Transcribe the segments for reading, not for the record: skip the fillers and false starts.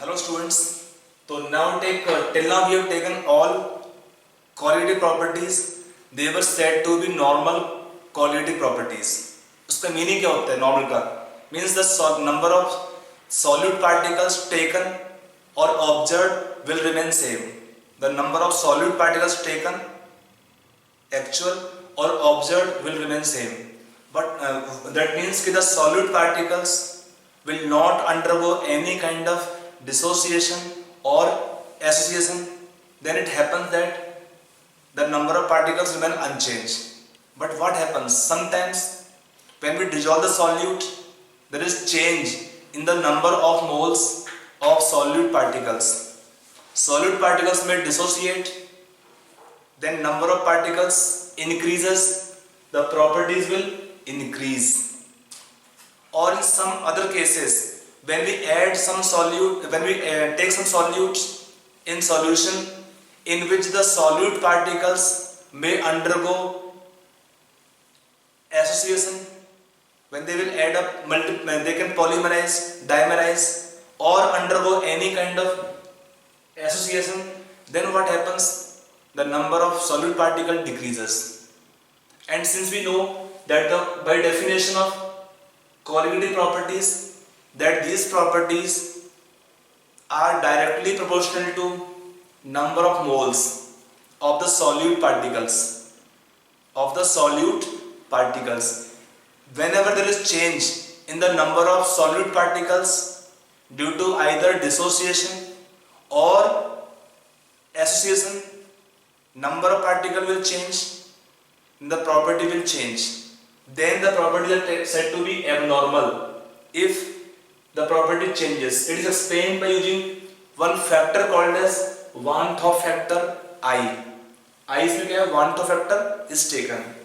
Hello students. So now till now we have taken all qualitative properties. They were said to be normal qualitative properties. उसका meaning क्या होता है normal का? Means the number of solute particles taken or observed will remain same. The number of solute particles taken, actual or observed will remain same. But that means that the solute particles will not undergo any kind of dissociation or association. Then it happens that the number of particles remain unchanged. But what happens? Sometimes when we dissolve the solute, there is change in the number of moles of solute particles. Solute particles may dissociate, then number of particles increases, the properties will increase. Or in some other cases, when we add some solute, when we take some solutes in solution in which the solute particles may undergo association, when they will add up, they can polymerize, dimerize or undergo any kind of association, then what happens? The number of solute particle decreases. And since we know that by definition of qualitative properties, that these properties are directly proportional to number of moles of the solute particles. Whenever there is change in the number of solute particles due to either dissociation or association, number of particles will change, the property will change. Then the property is said to be abnormal if the property changes. It is explained by using one factor called as Van 't Hoff factor I. I इसमें क्या है? Van 't Hoff factor is taken.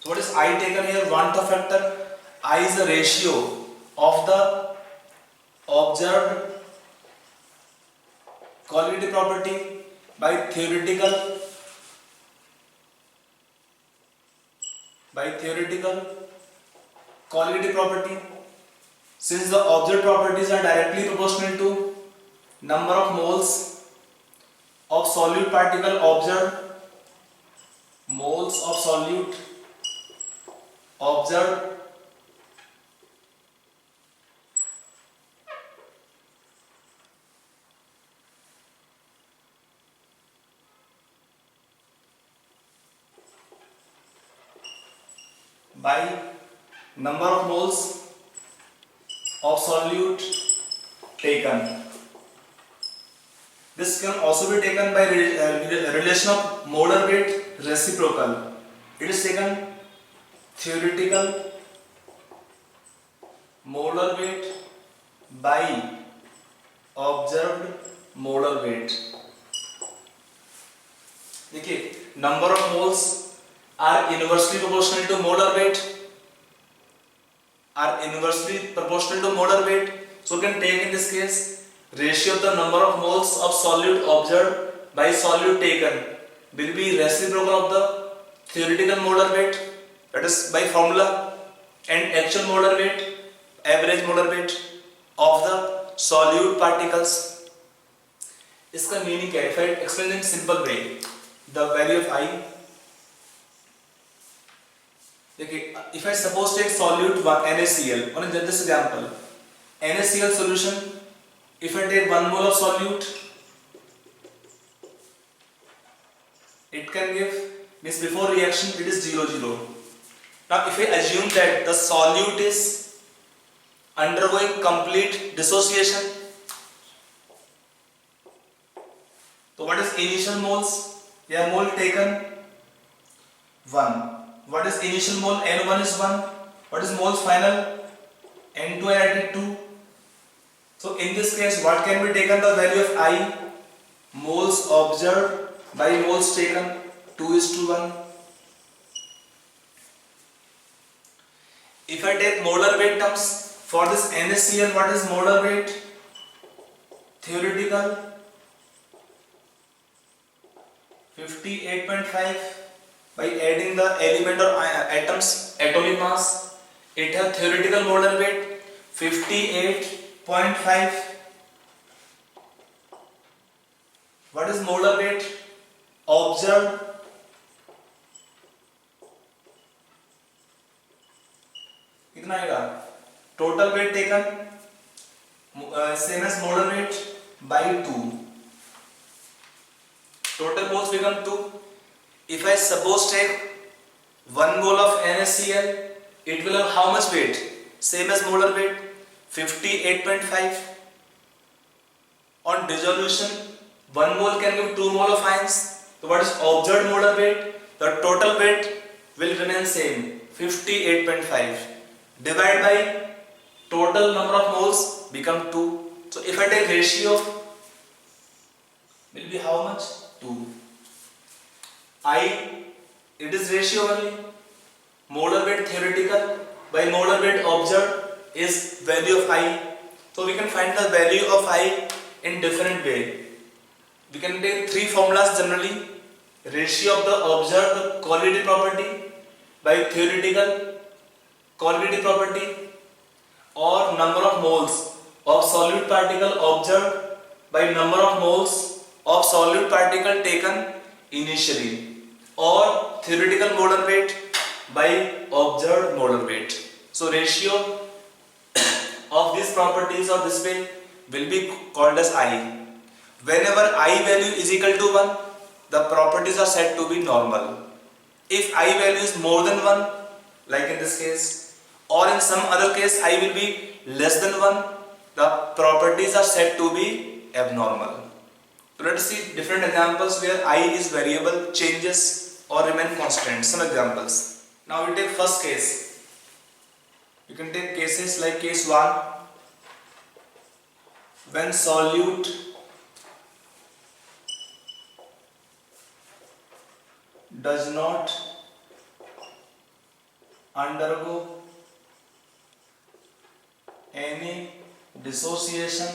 So what is I taken here? Van 't Hoff factor. I is the ratio of the observed qualitative property by theoretical qualitative property. Since the observed properties are directly proportional to number of moles of solute particle observed, moles of solute observed by number of moles of solute taken. This can also be taken by relation of molar weight reciprocal. It is taken theoretical molar weight by observed molar weight. देखिए, number of moles are inversely proportional to molar weight. So we can take in this case ratio of the number of moles of solute observed by solute taken will be reciprocal of the theoretical molar weight, that is by formula, and actual molar weight, average molar weight of the solute particles. इसका meaning क्या है? If I explain in simple way, the value of I. देखिए, if I suppose take solute NaCl, on this example, NaCl solution, if I take 1 mole of solute, it can give, means before reaction it is 0,0. Now if I assume that the solute is undergoing complete dissociation, so what is initial moles? Yeah, mole taken 1. What is initial mole? N1 is 1. What is moles final? N2 added 2. So in this case, what can be taken? The value of I, moles observed by moles taken, 2:1. If I take molar weight terms for this NaCl, what is molar weight? Theoretical 58.5. By adding the element or atoms atomic mass, it has theoretical molar weight 58.5 What is molar weight? Observed कितना आएगा? Total weight taken same as molar weight by 2. Total moles become 2. If I suppose take 1 mole of NaCl, it will have how much weight? Same as molar weight, 58.5. On dissolution, 1 mole can give 2 mole of ions. So what is observed molar weight? The total weight will remain same, 58.5. Divide by total number of moles become 2. So if I take ratio, will be how much? 2. It is ratio only. Molar weight theoretical by molar weight observed is value of I. So we can find the value of I in different way. We can take 3 formulas generally. Ratio of the observed colligative property by theoretical colligative property, or number of moles of solute particle observed by number of moles of solute particle taken initially, or theoretical molar weight by observed molar weight. So ratio of these properties or this way will be called as I. Whenever I value is equal to 1, the properties are said to be normal. If I value is more than 1, like in this case, or in some other case I will be less than 1, the properties are said to be abnormal. So let us see different examples where I is variable, changes or remain constant. Some examples. Now we take first case. You can take cases like case 1, when solute does not undergo any dissociation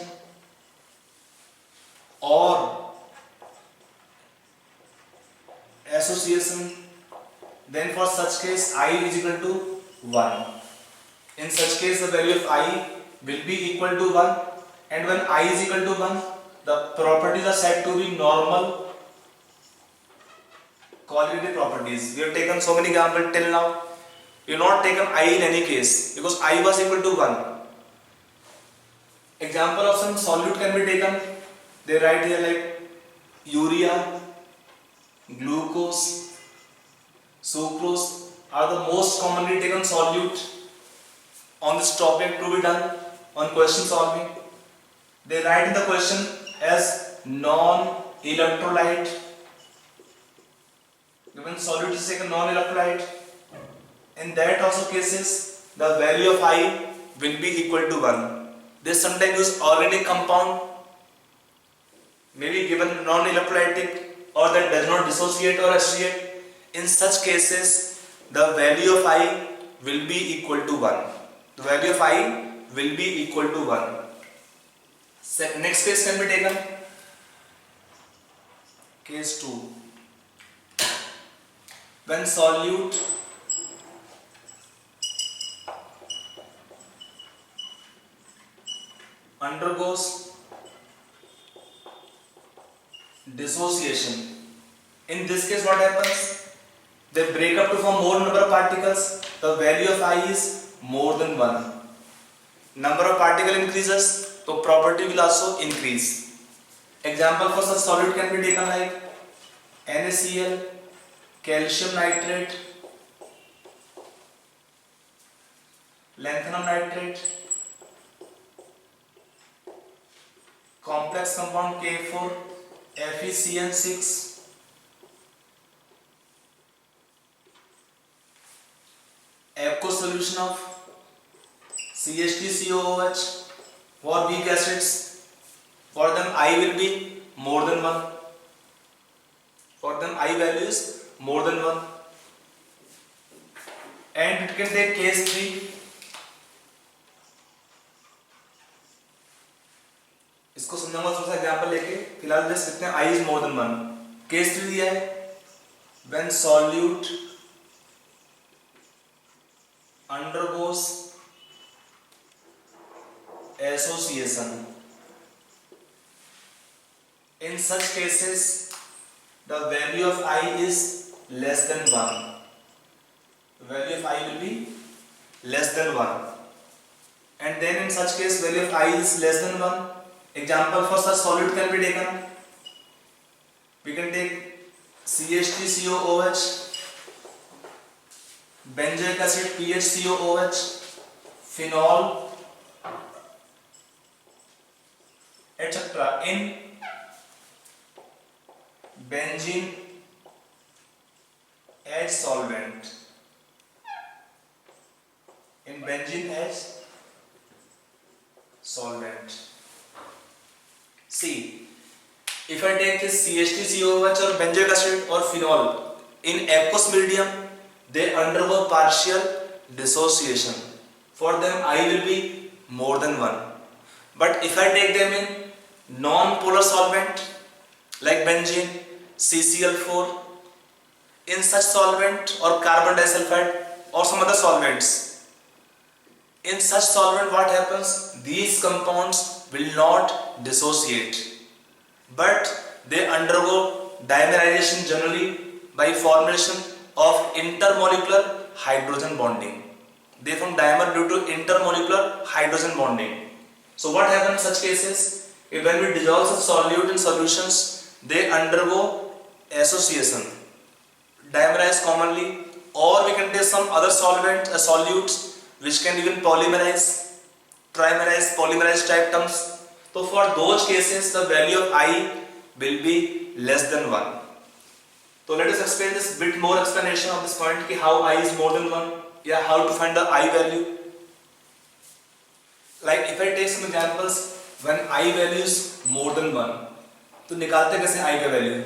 or association, then for such case I is equal to 1. In such case the value of I will be equal to 1, and when I is equal to 1, the properties are said to be normal colligative properties. We have taken so many examples till now. We have not taken I in any case because I was equal to 1. Example of some solute can be taken. They write here like urea, glucose, sucrose are the most commonly taken solute on this topic to be done on question solving. They write in the question as non-electrolyte. Given solute is like a non-electrolyte, in that also cases the value of I will be equal to 1. They sometimes use organic compound, maybe given non-electrolytic or that does not dissociate or associate. In such cases the value of I will be equal to 1. The value of I will be equal to 1. Next case can be taken. Case 2. When solute undergoes dissociation. In this case what happens? They break up to form more number of particles. The value of I is more than 1. Number of particle increases, so property will also increase. Example for such solute can be taken like NaCl, calcium nitrate, lanthanum nitrate, complex compound K4, FeCN6, aqueous solution of CH3COOH. For weak acids, for them I will be more than 1. For them I value is more than 1. And it can take case 3. इसको समझाऊंगा थोड़ा सा example लेके. फिलहाल just लिखते हैं I is more than 1. Case 3 दिया है when solute undergoes association. In such cases, the value of I is less than 1. The value of I will be less than 1. And then in such case, value of I is less than 1. Example for such solid can be taken. We can take CH3COOH, benzoic acid PHCOOH, phenol, etc. in benzene as solvent. In benzene as solvent. See, if I take this CH3COOH or benzoic acid or phenol in aqueous medium, they undergo partial dissociation. For them, I will be more than 1. But if I take them in non-polar solvent like benzene, CCl4, in such solvent or carbon disulfide or some other solvents, in such solvent what happens? These compounds will not dissociate, but they undergo dimerization generally by formation of intermolecular hydrogen bonding. They form dimer due to intermolecular hydrogen bonding. So what happens in such cases? When we dissolve such solute in solutions, they undergo association, dimerize commonly, or we can take some other solvent, solutes which can even polymerize, trimerize, polymerize type terms. So for those cases, the value of I will be less than 1. So let us explain this bit more explanation of this point कि how I is more than 1, yeah, how to find the I value. Like if I take some examples when I value is more than 1, तो निकालते कैसे I का value?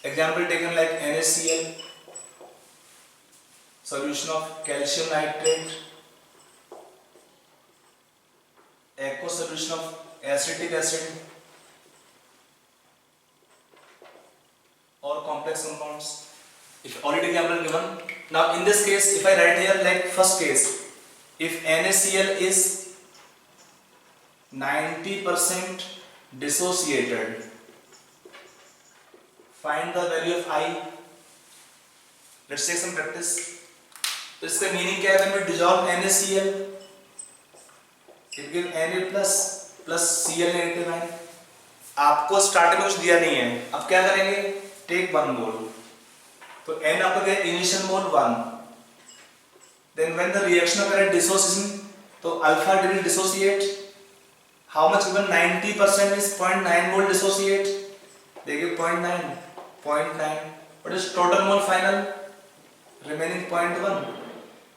Example taken like NaCl, solution of calcium nitrate, aqueous solution of acetic acid or complex compounds. If already example given. Now in this case, if I write here like first case, if NaCl is 90% dissociated, find the value of I. Let's take some practice. तो इसका meaning क्या है? When we dissolve NaCl, it gives Na plus Cl negative ion. आपको starting में कुछ दिया नहीं है, अब क्या करेंगे? Take 1 mole. तो N आपको दिया initial mole 1. Then when the reaction occurs dissociation, तो alpha didn't dissociate. How much given? 90% is 0.9 mole dissociate. They give 0.9. What is total mole final? Remaining 0.1.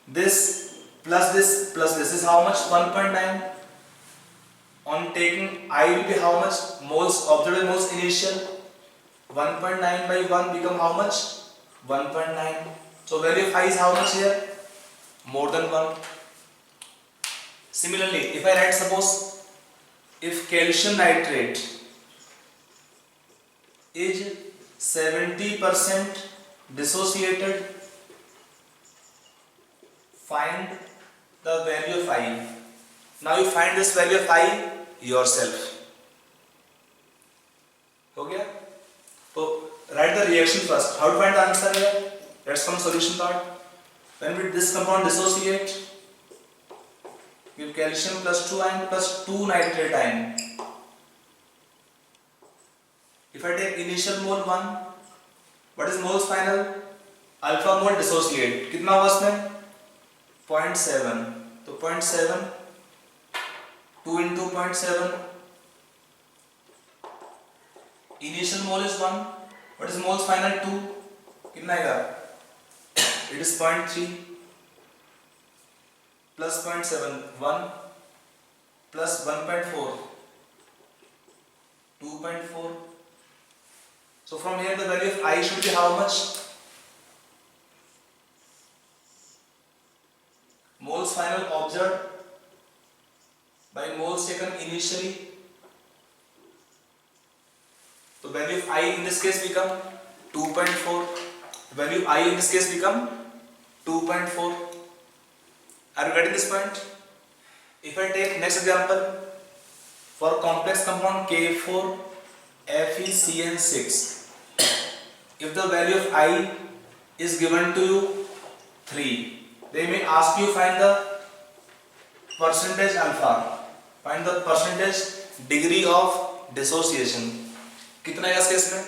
This plus this is how much? 1.9. On taking I will be how much? Moles, observed moles initial. 1.9 by 1 become how much? 1.9. So value of I is how much here? More than 1. Similarly, if I write suppose if calcium nitrate is 70% dissociated, find the value of I. Now you find this value of I yourself. हो गया? तो write the reaction first. How to find the answer here? Let's come solution part. When will this compound dissociate? Give calcium plus 2 ion plus 2 nitrate ion. If I take initial mole 1, what is moles final? Alpha mole dissociate. कितना हुआ इसमें? 0.7. तो 0.7 2 into 0.7. Initial mole is 1. What is moles final? 2. कितना आएगा? It is 0.3 plus 0.7 1 plus 1.4 2.4. So from here the value of I should be how much? Moles final observed by moles taken initially. So value of I in this case become 2.4. Value of I in this case become 2.4. Are you getting this point? If I take next example for complex compound K4 FeCN6. If the value of I is given to you 3, they may ask you find the percentage alpha, find the percentage degree of dissociation. कितना है इस case में?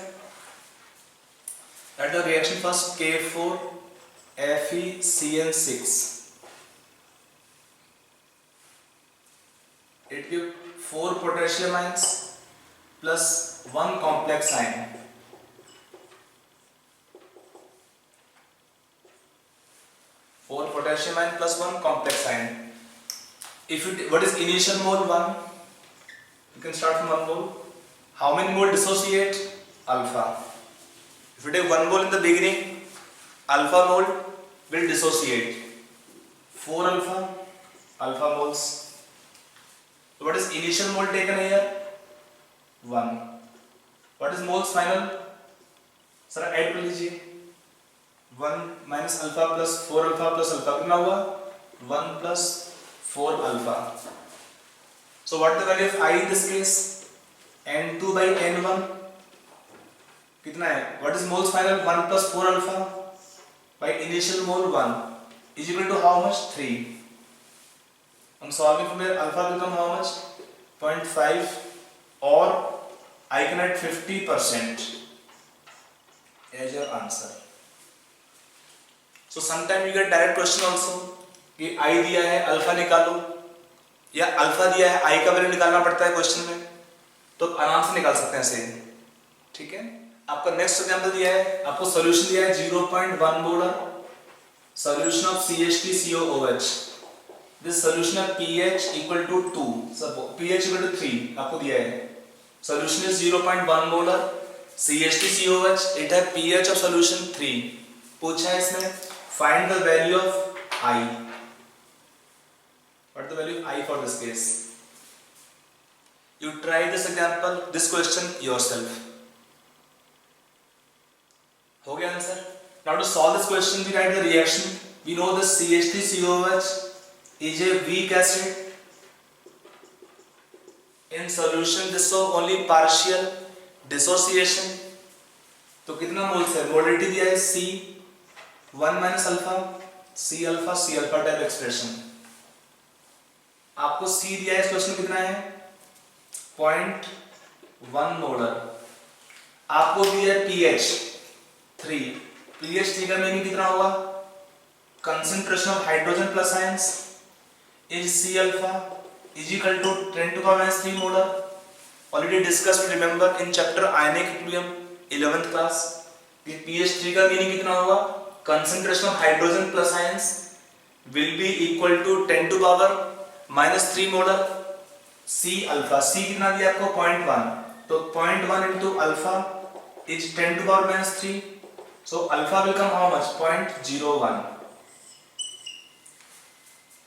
At the reaction first K4 FeCN6. It gives 4 potassium ions plus 1 complex ion. 4 potassium ion plus 1 complex ion. If it, what is initial mole? 1. You can start from 1 mole. How many mole dissociate? Alpha. If you take 1 mole in the beginning, alpha mole will dissociate 4 alpha moles. So what is initial mole taken here? 1. What is moles final? Sir add कर लीजिए. 1 minus alpha plus 4 alpha plus alpha कितना हुआ? 1 plus 4 alpha. So what is the value of I in this case? N2 by N1 कितना है? What is moles final? 1 plus 4 alpha by initial mole 1 is equal to how much? 3. I'm solving from here. Alpha become how much? 0.5 or I can add 50% as your answer. So sometime you get direct question also कि I दिया है alpha निकालो, या alpha दिया है I का value निकालना पड़ता है क्वेश्चन में, तो आराम से निकाल सकते हैं ऐसे. ठीक है. आपका नेक्स्ट एग्जांपल दिया है, आपको सॉल्यूशन दिया है 0.1 molar solution of CH3COOH. This solution है pH equal to 2, pH equal to 3 आपको दिया है. Solution is 0.1 molar CH3COOH. It है pH ऑफ सॉल्यूशन 3. पूछा है इसमें find the value of I. What is the value of I for this case? You try this example, this question yourself. हो गया answer? Now to solve this question, we write the reaction. We know this CH3COOH is a weak acid. In solution, this show only partial dissociation. तो कितना moles है? Molarity दिया है C 1 minus alpha C alpha type expression. आपको C दिया है, इस question कितना है? 0.1 मोलर. आपको दिया है pH 3. pH 3 का मीनिंग कितना होगा? Concentration of hydrogen plus ions is C alpha is equal to 10 to power minus 3 molar. Already discussed, remember in chapter ionic equilibrium 11th class. pH 3 का मीनिंग कितना होगा? Concentration of hydrogen plus ions will be equal to 10 to power minus 3 molar. C alpha, C कितना दिया आपको? 0.1. तो 0.1 into alpha is 10 to power minus 3. So alpha will come how much? 0.01.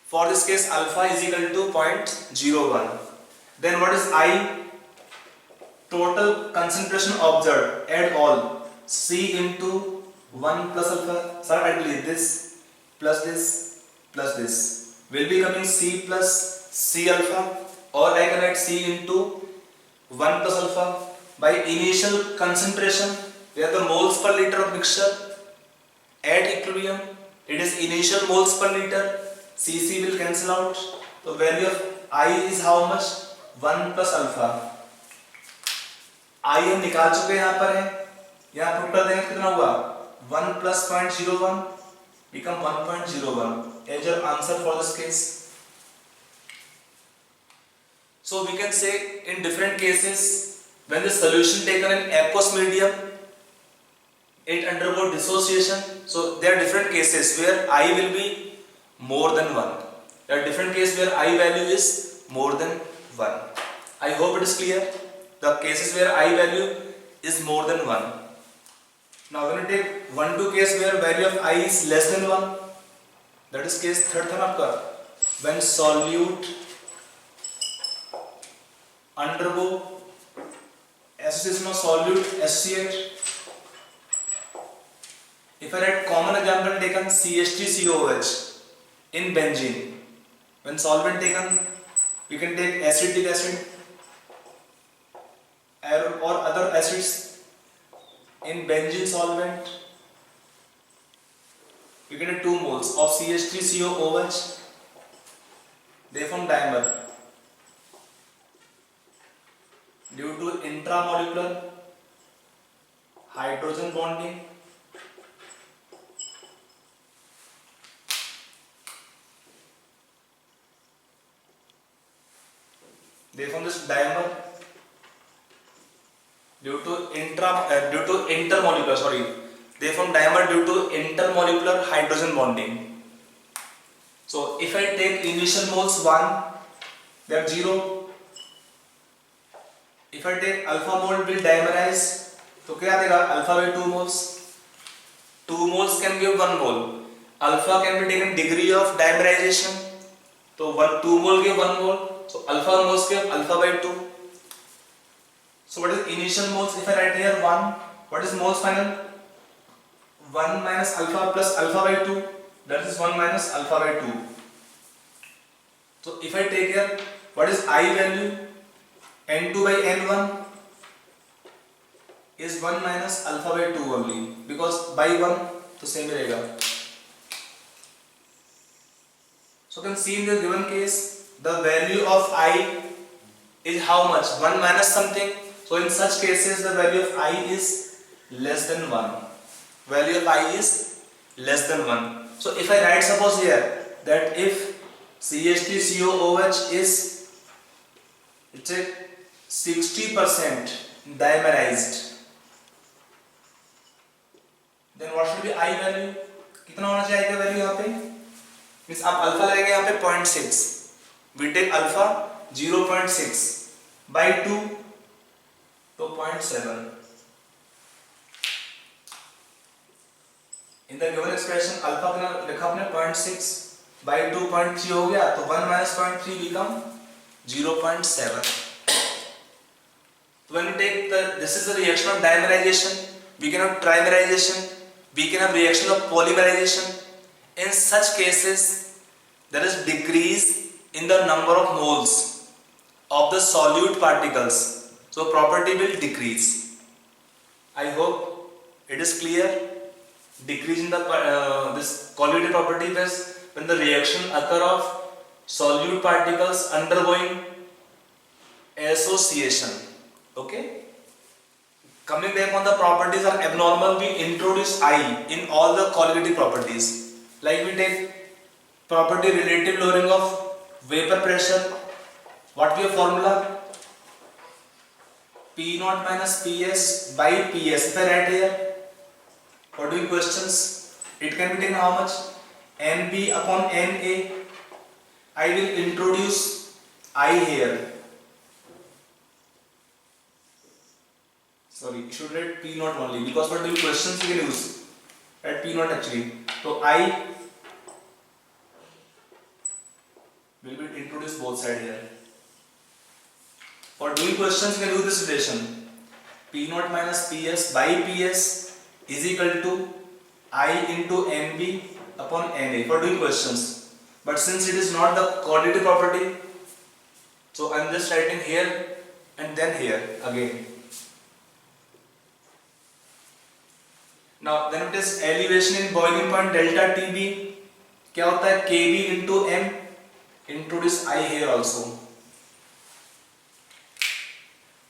For this case, alpha is equal to 0.01. Then what is I? Total concentration observed. Add all. C into 1 plus alpha. Sir, I believe this plus this plus this will be coming C plus C alpha, or I can add C into 1 plus alpha by initial concentration where the moles per liter of mixture at equilibrium. It is initial moles per liter. CC will cancel out. The value of I is how much? 1 plus alpha. I हम निकाल चुके हैं, यहाँ पर है. यहाँ put कर देंगे कितना हुआ? 1 plus 0.01 become 1.01 as your answer for this case. So we can say in different cases when the solution taken in aqueous medium it undergo dissociation. So there are different cases where I will be more than 1. There are different cases where I value is more than 1. I hope it is clear. The cases where I value is more than 1. Now we're going to take 1-2 case where value of I is less than 1. That is case third था ना आपका. When solute undergo association of solute associate. If I write common example taken CH3COOH in benzene. When solvent taken, we can take acetic acid. or other acids in benzene solvent, you get 2 moles of CH3COOH, they form dimer due to intramolecular hydrogen bonding. They form this dimer due to intermolecular, sorry, they form dimer due to intermolecular hydrogen bonding. So if I take initial moles 1, they are 0. If I take alpha mole will dimerize, तो क्या देगा? Alpha by 2 moles. 2 moles can give 1 mole. Alpha can be taken degree of dimerization, तो 2 mole give 1 mole. So alpha moles give alpha by 2. So what is initial moles? If I write here 1, what is moles final? 1 minus alpha plus alpha by 2, that is 1 minus alpha by 2. So if I take here, what is I value? N2 by N1 is 1 minus alpha by 2 only, because by 1 तो same रहेगा. So you can see in the given case the value of I is how much? 1 minus something. So in such cases the value of I is less than 1. Value of I is less than 1. So if I write suppose here that if CH3COOH is, it's a 60% dimerized, then what should be I value? कितना होना चाहिए value यहाँ पे? Means आप alpha लगेगा यहाँ पे 0.6, we take alpha 0.6 by 2 तो 0.7. In the given expression alpha कितना लिखा आपने 0.6 by 2.3 हो गया, तो 1 minus 0.3 become 0.7. When we take this is the reaction of dimerization, we can have trimerization, we can have reaction of polymerization. In such cases, there is decrease in the number of moles of the solute particles. So property will decrease. I hope it is clear. Decrease in the this colloidal property is when the reaction occur of solute particles undergoing association. Okay, coming back on the properties are abnormal, we introduce I in all the colloidal properties. Like we take property relative lowering of vapor pressure. What we have formula? P0 minus PS by PS. If I write here for doing questions, it can be taken how much? NB upon NA. I will introduce I here. Sorry, you should write P0 only, because for doing questions you can use write P0 actually. So I will be introduced both sides here. For doing questions you can use this relation. P0 minus PS by PS is equal to I into NB upon NA for doing questions. But since it is not the quantity property, so I am just writing here and then here again. Now then it is elevation in boiling point delta TB, क्या होता है? KB into M. Introduce I here also.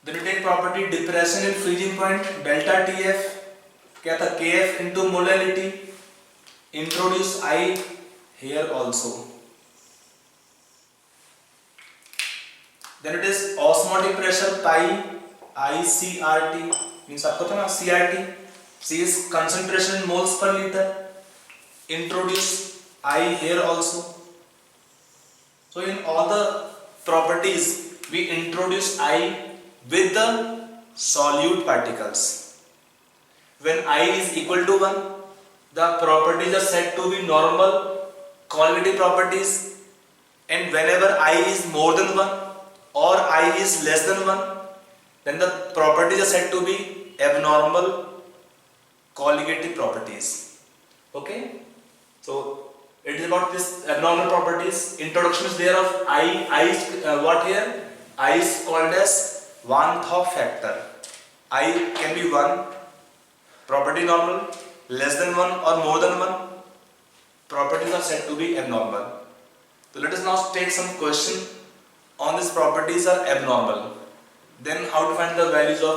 Then we take property depression in freezing point delta TF, क्या था? KF into molality. Introduce I here also. Then it is osmotic pressure pi ICRT, means आपको पता ना CRT. C is concentration in moles per liter. Introduce I here also. So in all the properties we introduce I with the solute particles. When I is equal to 1, the properties are said to be normal quality properties, and whenever I is more than 1 or I is less than 1, then the properties are said to be abnormal colligative properties. Okay, so it is about this abnormal properties. Introduction is there of I is what here? I is called as Van 't Hoff factor. I can be 1, property normal, less than 1 or more than 1, properties are said to be abnormal. So let us now take some question on these properties are abnormal. Then how to find the values of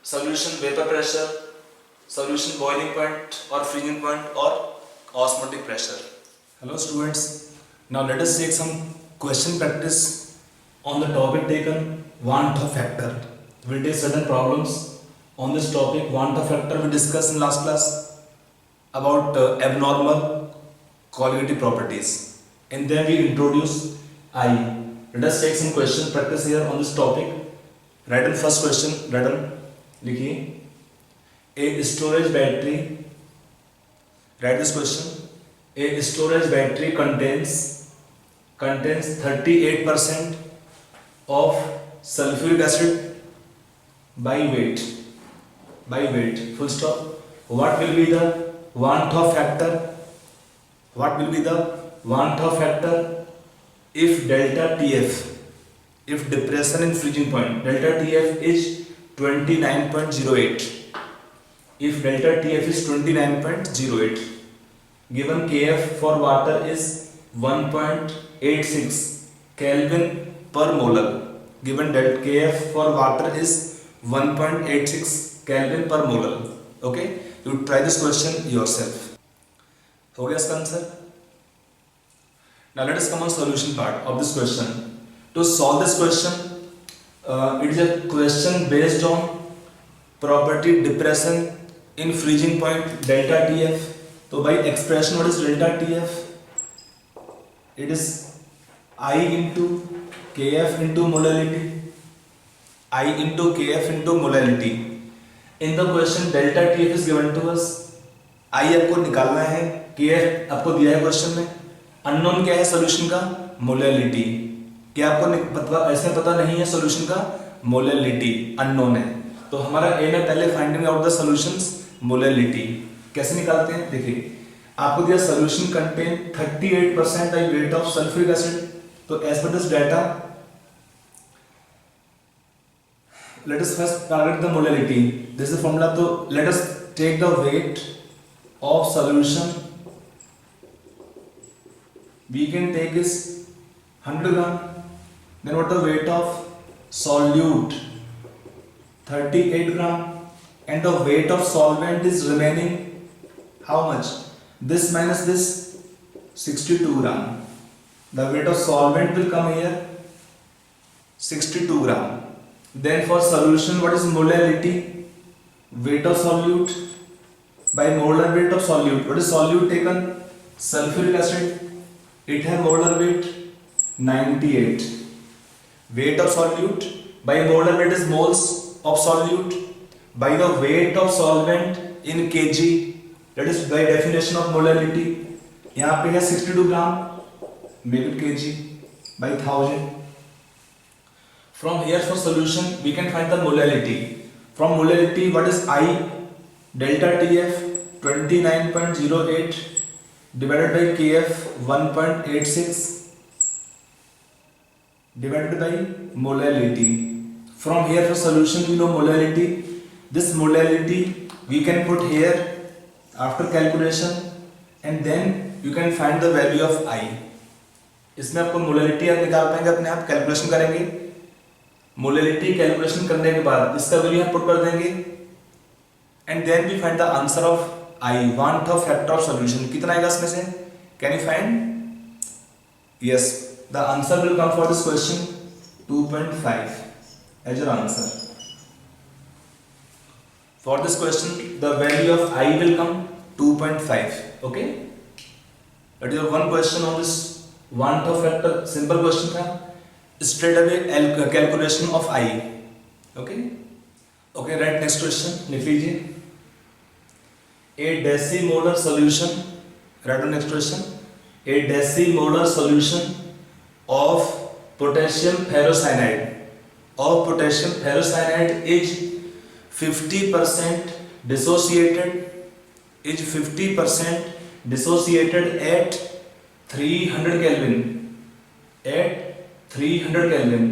solution vapor pressure, solution boiling point or freezing point or osmotic pressure. Hello students, now let us take some question practice on the topic taken Van 't Hoff factor. We'll take certain problems on this topic. Van 't Hoff factor we discussed in last class about abnormal colligative properties, and then we introduce I. Let us take some question practice here on this topic. Write down first question. Write down. लिखिए a storage battery. Write this question. A storage battery contains 38% of sulfuric acid by weight. Full stop. What will be the Van 't Hoff factor? What will be the Van 't Hoff factor if delta TF, if depression in freezing point, delta TF is 29.08. If delta TF is 29.08, given KF for water is 1.86 Kelvin per molar. Given that KF for water is 1.86 Kelvin per molar. Okay, you try this question yourself. हो गया इसका answer. Now let us come on solution part of this question. To solve this question, it is a question based on property depression in freezing point delta TF. So by expression, what is delta TF? It is I into KF into molality. I into KF into molality. In the question, delta TF is given to us. I आपको निकालना है, KF आपको दिया है question में. Unknown क्या है solution का? मोलैलिटी. क्या आपको ऐसे पता नहीं है सोल्यूशन का? मोलैलिटी अननोन है. तो हमारा एम है पहले finding out the solutions molality. कैसे निकालते हैं? देखिए आपको दिया solution contain 38% by weight of sulphuric acid. तो एज पर this data let us first target the molality. This is the formula. तो let us take the weight of solution. We can take is 100 gram. Then what the weight of solute? 38 gram. And the weight of solvent is remaining how much? This minus this 62 gram. The weight of solvent will come here 62 gram. Then for solution, what is molality? Weight of solute by molar weight of solute. What is solute taken? Sulfuric acid. It has molar weight 98. Weight of solute by molar weight is moles of solute by the weight of solvent in kg. That is by definition of molality. यहाँ पे है 62 ग्राम. Make it kg by 1000. From here for solution we can find the molality. From molality what is I? Delta TF 29.08 divided by KF 1.86 divided by molality. From here for solution we know molality. This molality we can put here after calculation and then you can find the value of I. इसमें आपको molality आप निकाल पाएंगे अपने आप. Calculation करेंगे. Molality calculation करने के बाद इसका वैल्यू हम पुट कर देंगे and then we find the answer of I. Van 't Hoff factor of solution कितना आएगा इसमें से? Can you find? Yes, the answer will come for this question 2.5 as your answer. For this question, the value of I will come 2.5. Okay? That is one question on this Van 't Hoff factor. Simple question था. Straight away calculation of I. Okay? Okay, right. Next question. लिख लीजिए. A decimolar solution. Write down next question. A decimolar solution of potassium ferrocyanide is 50% dissociated. Is 50% dissociated at 300 Kelvin. At 300 Kelvin.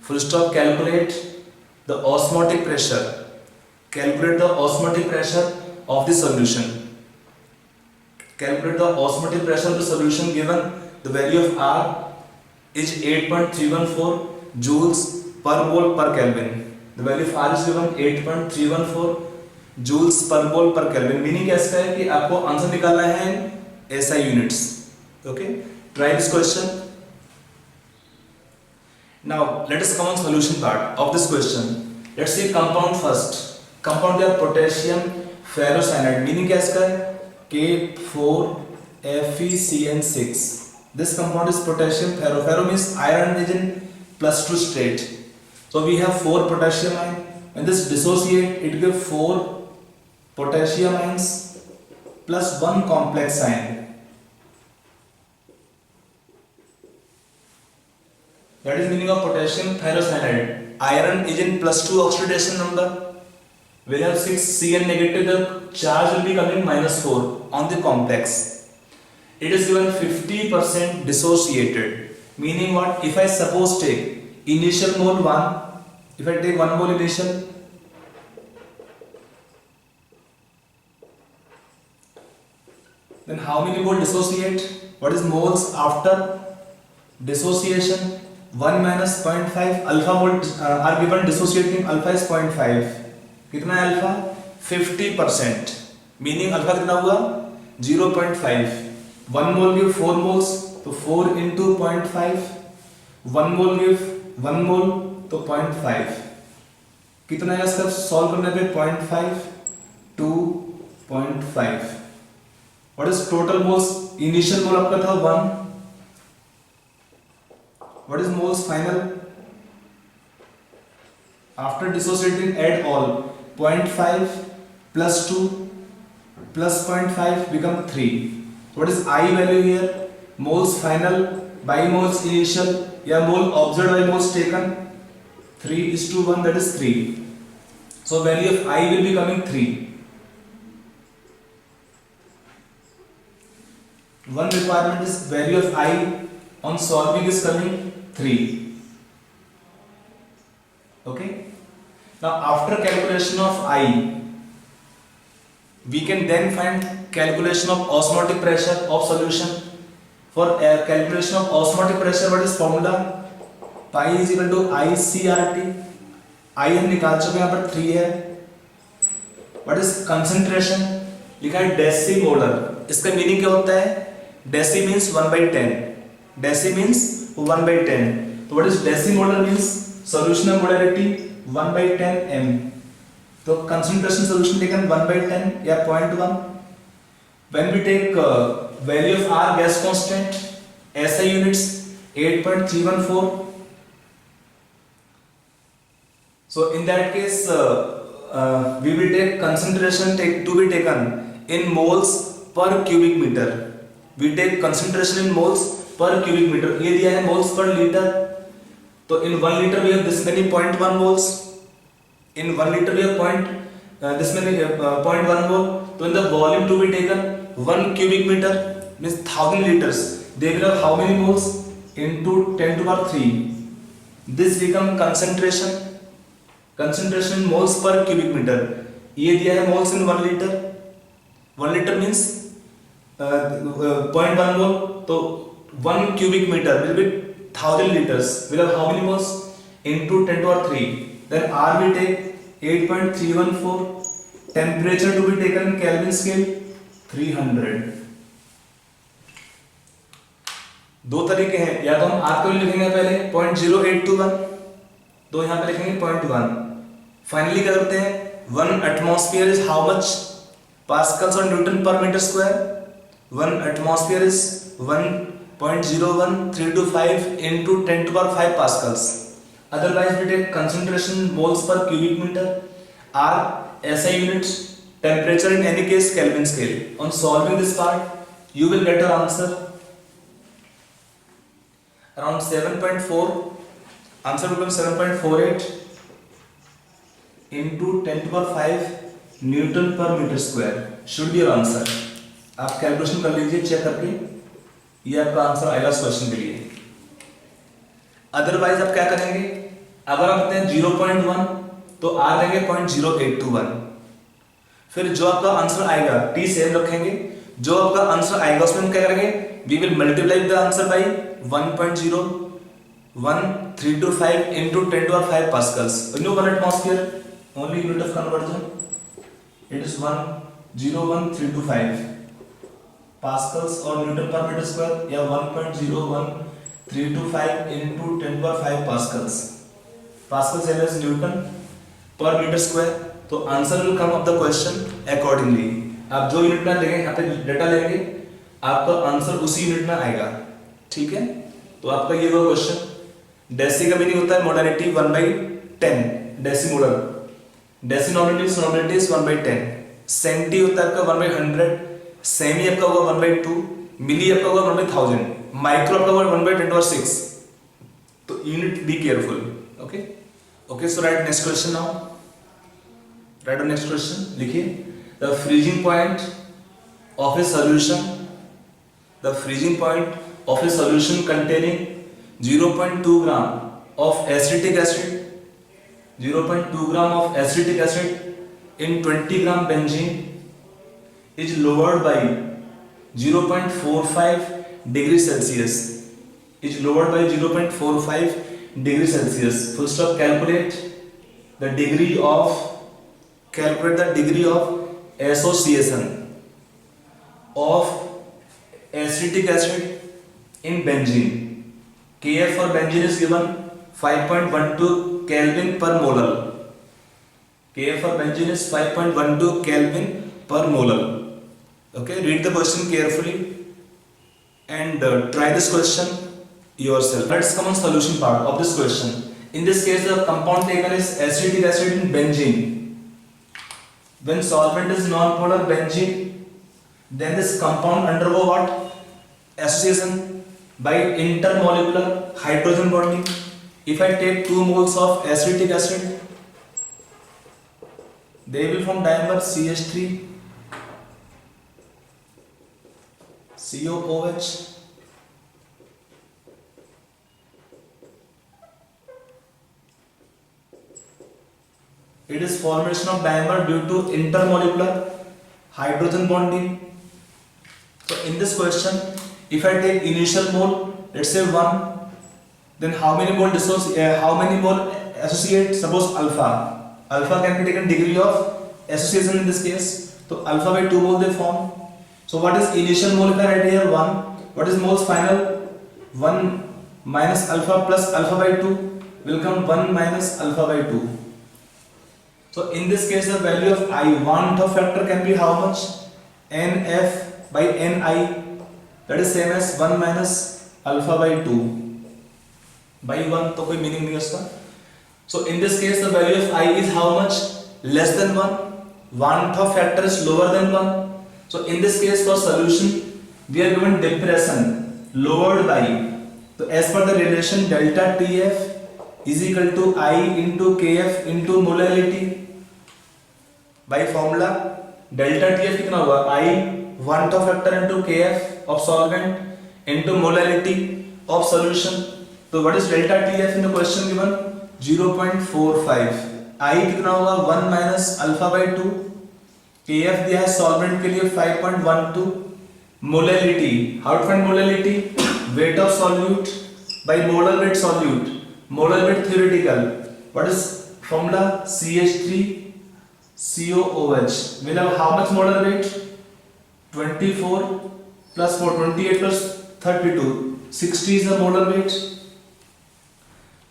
Full stop. Calculate the osmotic pressure. Calculate the osmotic pressure of the solution. Calculate the osmotic pressure of the solution given the value of R is 8.314 joules per mole per Kelvin. The value of R is given 8.314 joules per mole per Kelvin. Meaning क्या इसका है कि आपको answer निकालना है in SI units. Okay? Try this question. Now let us come on solution part of this question. Let's see compound first. Compound है potassium ferrocyanide. Meaning क्या इसका है K4FeCN6. This compound is potassium ferro. Ferro means iron is in +2 state. So we have 4 potassium ion. When this dissociate, it gives 4 potassium ions plus 1 complex ion. That is meaning of potassium ferrocyanide. Iron is in +2 oxidation number. We have 6 Cn negative. The charge will be coming -4 on the complex. It is given 50% dissociated. Meaning what? If I suppose take initial mole 1, if I take 1 mole initial, then how many mole dissociate? What is moles after dissociation? 1 minus 0.5 alpha mole are given dissociating. Alpha is 0.5. कितना है alpha? 50%. Meaning alpha कितना हुआ? 0.5. 1 मोल give 4 moles, तो 4 into 0.5. 1 मोल give 1 mole, तो 0.5. कितना है इसका solve करने पे? 0.5 to 0.5. What is total moles? Initial mole आपका था 1. What is moles final? After dissociating add all. 0.5 plus 2 plus 0.5 become 3. What is I value here? Moles final by moles initial या mole observed by moles taken. 3:1, that is 3. So value of I will be coming 3. One requirement is value of I on solving is coming 3. Okay. Now after calculation of I, we can then find calculation of osmotic pressure of solution. For calculation of osmotic pressure, what is formula? Pi is equal to ICRT. I हम निकाल चुके हैं, यहाँ पर 3 है. What is concentration? लिखा है डेसीमोलर. इसका मीनिंग क्या होता है? Deci means 1/10. Deci means 1/10. तो what is डेसीमोलर means? Solution of molarity 1/10 m. तो concentration solution taken 1/10 या 0.1. When we take value of R gas constant, SI units 8.314. So in that case, we will take concentration to be taken in moles per cubic meter. We take concentration in moles per cubic meter. ये दिया है moles per liter. तो in 1 liter we have this many 0.1 moles. In 1 liter we have this many 0.1 mole. So in the volume to be taken 1 cubic meter means 1000 liters. They will have how many moles? Into 10 to the power 3. This become concentration. Concentration in moles per cubic meter. ये दिया है moles in 1 liter. 1 liter means 0.1 mole. तो 1 cubic meter will be 1000 liters. Will have how many moles? Into 10 to the power 3. Then R we take 8.314. Temperature to be taken Kelvin scale 300. दो तरीके हैं, या तो हम R को लिखेंगे पहले 0.0821, तो यहाँ पे लिखेंगे 0.1. फाइनली क्या करते हैं? 1 atmosphere is how much pascals or Newton per meter square? 1 atmosphere is 1.01325 into 10 to the power 5 pascals. Otherwise we take concentration moles per cubic meter. R SI units. Temperature in any case Kelvin scale. On solving this part, you will get an answer around 7.4. Answer will become 7.48 into 10 to the power 5 Newton per meter square. Should be your answer. आप calculation कर लीजिए check करके. ये आपका answer आएगा इस question के लिए. अदरवाइज आप क्या करेंगे? अगर आप कहते हैं 0.1 तो आर लेंगे 0.0821। फिर जो आपका आंसर आएगा टी सेम रखेंगे, जो आपका आंसर आएगा उसमें हम क्या करेंगे, we will multiply the answer by 1.01325 into 10 to the 5 pascals. You know 1 atmosphere, only unit of conversion, it is 1.01325 pascals or Newton per meter square, या 1.01325 into 10 to the 5 pascals. Pascal same as Newton per meter square. तो answer will come of the question accordingly. आप जो unit में देंगे यहाँ पे data लेंगे, आपका आंसर उसी यूनिट में आएगा, ठीक है। तो आपका ये वो क्वेश्चन, डेसी का मीनिंग होता है मोडालिटी 1/10, डेसीमोलर, डेसीनोमिनल नॉमिनल इज 1/10, सेंटी होता है आपका 1/100, सेमी आपका होगा 1/2, मिली आपका होगा 1/1000, माइक्रो आपका होगा 1/10⁶। तो unit be careful, okay okay. So right next question now, right next question लिखिए, the freezing point of a solution, the freezing point of a solution containing 0.2 gram of acetic acid, 0.2 gram of acetic acid in 20 gram benzene is lowered by 0.45 degrees Celsius, is lowered by 0.45 degrees Celsius. First of calculate the degree of association of acetic acid in benzene. Kf for benzene is given 5.12 Kelvin per molar. Kf for benzene is 5.12 Kelvin per molar. Okay, read the question carefully and try this question yourself. Let's come on solution part of this question. In this case, the compound taken is acetic acid in benzene. When solvent is non-polar benzene, then this compound undergo what? Association by intermolecular hydrogen bonding. If I take 2 moles of acetic acid, they will form dimer CH3 COOH. It is formation of dimer due to intermolecular hydrogen bonding. So in this question, if I take initial mole, let's say 1, then how many mole associate? Suppose alpha can be taken degree of association in this case. So alpha by 2 mole they form. So what is initial mole? If I write here 1, what is moles final? 1 minus alpha plus alpha by 2 will come 1 minus alpha by 2. So in this case, the value of I, want of factor can be how much? NF by Ni, that is same as 1 minus alpha by 2 by 1, तो कोई meaning नहीं है उसका। So in this case, the value of I is how much? Less than 1. Want of factor is lower than 1. So in this case, for solution, we are given depression lowered by, so as per the relation delta TF is equal to I into KF into molality. By formula delta TF कितना होगा? I want of factor into KF of solvent into molality of solution. So what is delta TF in the question given? 0.45. I कितना होगा? 1 minus alpha by 2. KF दिया है solvent के लिए 5.12. Molality, how to find molality? Weight of solute by molar weight solute. Molar weight theoretical. What is formula? CH3 COOH will have how much molar weight? 24 plus 4, 28 plus 32, 60 is the molar weight.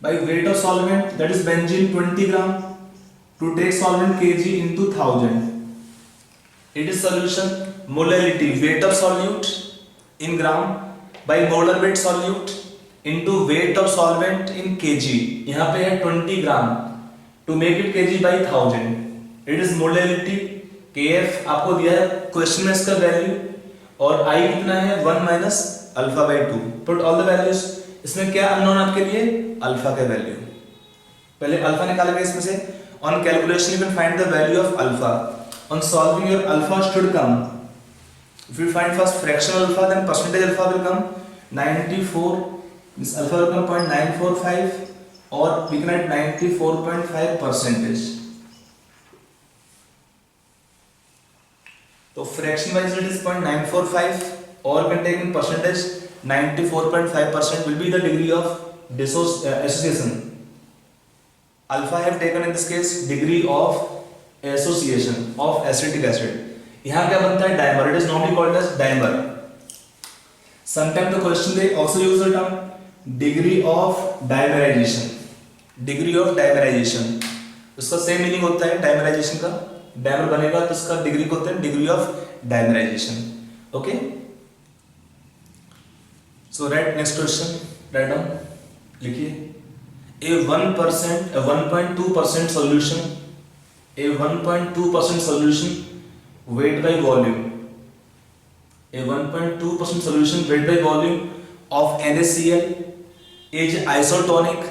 By weight of solvent, that is benzene 20 gram, to take solvent kg into 1000. It is solution molality, weight of solute in gram by molar weight solute into weight of solvent in kg. यहाँ पे है 20 gram, to make it kg by 1000. It is molality. KF आपको दिया है question में इसका value, और I कितना है? 1 minus alpha by 2. Put all the values. इसमें क्या अननोन आपके लिए? अल्फा का वैल्यू। पहले अल्फा निकालेंगे इसमें से। On calculation you can find the value of alpha. On solving your alpha should come. If you find first fractional alpha, then percentage alpha will come 94. This alpha will come 0.945, or we can write 94.5%. तो fraction wise it is 0.945 or we can take in percentage 94.5% will be the degree of association. Alpha I have taken in this case degree of association of acetic acid. यहाँ क्या बनता है dimer, it is normally called as dimer. Sometimes the question they also use the term degree of dimerization. Degree of dimerization उसका same meaning होता है dimerization का. Dimer बनेगा तो उसका degree को होता है degree of dimerization. Okay. So write next question. Write down. लिखिए. A 1%, a 1.2% solution, a 1.2% solution weight by volume, a 1.2% solution weight by volume of NaCl is isotonic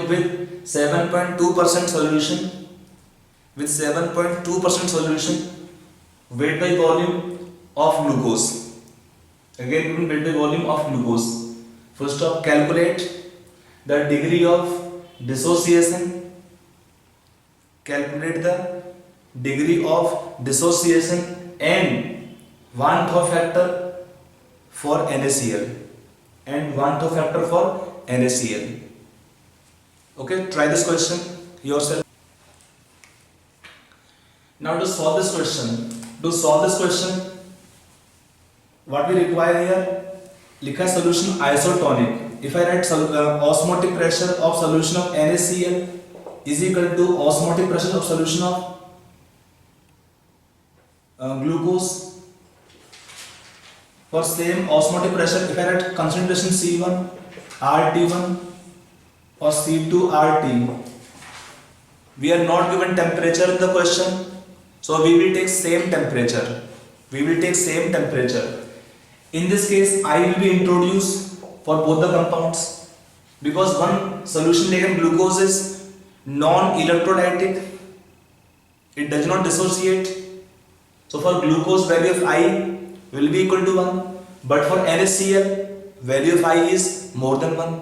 with 7.2% solution, with 7.2% solution weight by volume of glucose. Again, weight by volume of glucose. First off, calculate the degree of dissociation. Calculate the degree of dissociation and Van 't Hoff factor for NaCl and Van 't Hoff factor for NaCl. Okay, try this question yourself. Now to solve this question, what we require here, लिखा solution isotonic. If I write osmotic pressure of solution of NaCl is equal to osmotic pressure of solution of glucose. For same osmotic pressure, if I write concentration C1 RT1 or C2 RT, we are not given temperature in the question, so we will take same temperature. In this case, I will be introduced for both the compounds because one solution taken glucose is non-electrolytic, it does not dissociate. So for glucose value of I will be equal to 1, but for NaCl value of I is more than 1.